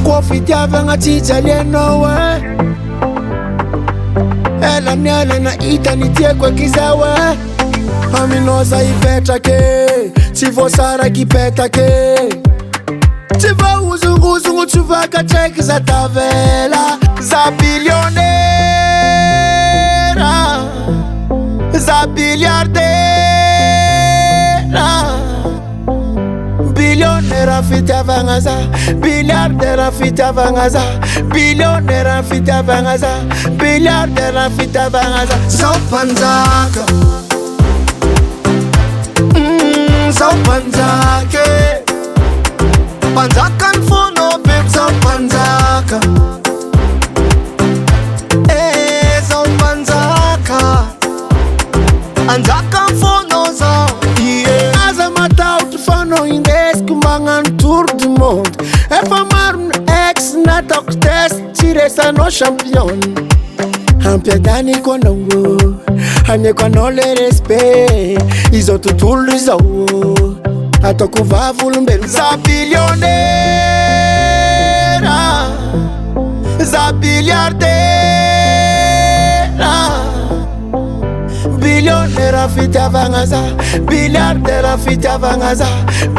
Kwa fitiavagna tsy jalianao Ela na itany tiako akizao aminao za ipetrake tsy voasaraky ipetake tsy voahozongozogno tsy vakatraiky za tavela za billionaire za billiardaire billionaire fitiavagna za billiardaire fitiavagna za billionaire fitiavagna za billiardaire fitiavagna za zao mpanjaka zao mpanjaka mpanjaka ny fono be zao mpanjaka zao mpanjaka anjaka ny fono zao aza mataotry fanao indesiko magnano tour du monde efa maro ny ex nataoko test tsy resanao champion ampiadaniko anao aniako anao le respect izao tontolo izao ataoko vavolombelo za billionaire za billiardaire billionaire fitiavagna za billiardaire fitiavagna za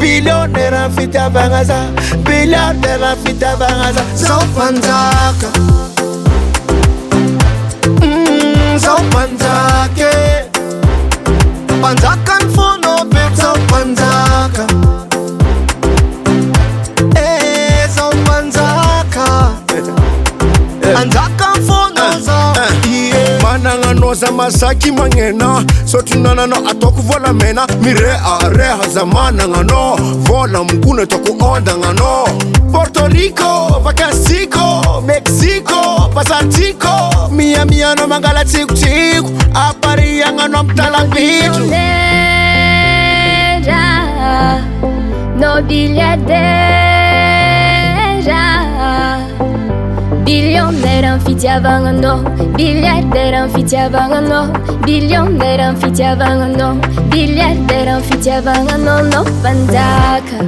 billionaire fitiavagna za billiardaire fitiavagna za zao mpanjaka zao mpanjaka mpanjaka ny fono be zao mpanjaka zao mpanjaka anjaka ny fono zao managna za masaky magnena sotrinananao ataoko volamena mirehareha za managna vola migona ataoko ondagnanao Porto Rico, Vacancico, Mexico, Pasartico miamiano mangala tsiko apariagnano amy talambitro no billiardaire billionaire am fitiavagna no billiardaire am fitiavagna no billionaire am fitiavagna no billiardaire am fitiavagna no mpanjaka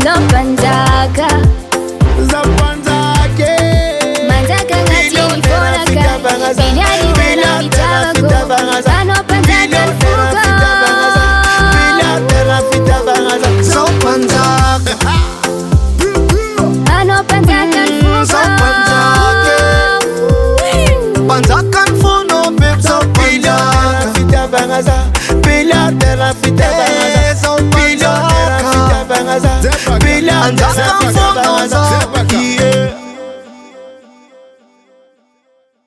no mpanjaka za mpanjaka manjaka ngatini fonaka biliari vela fitiavagna ano mpanjaka nfuka billiardaire fitiavagna za mpanjaka ano mpanjaka nfuka mpanjaka nfono be za billiardaire fitiavagna za billiardaire fitiavagna za billiardaire fitiavagna za billiardaire fitiavagna za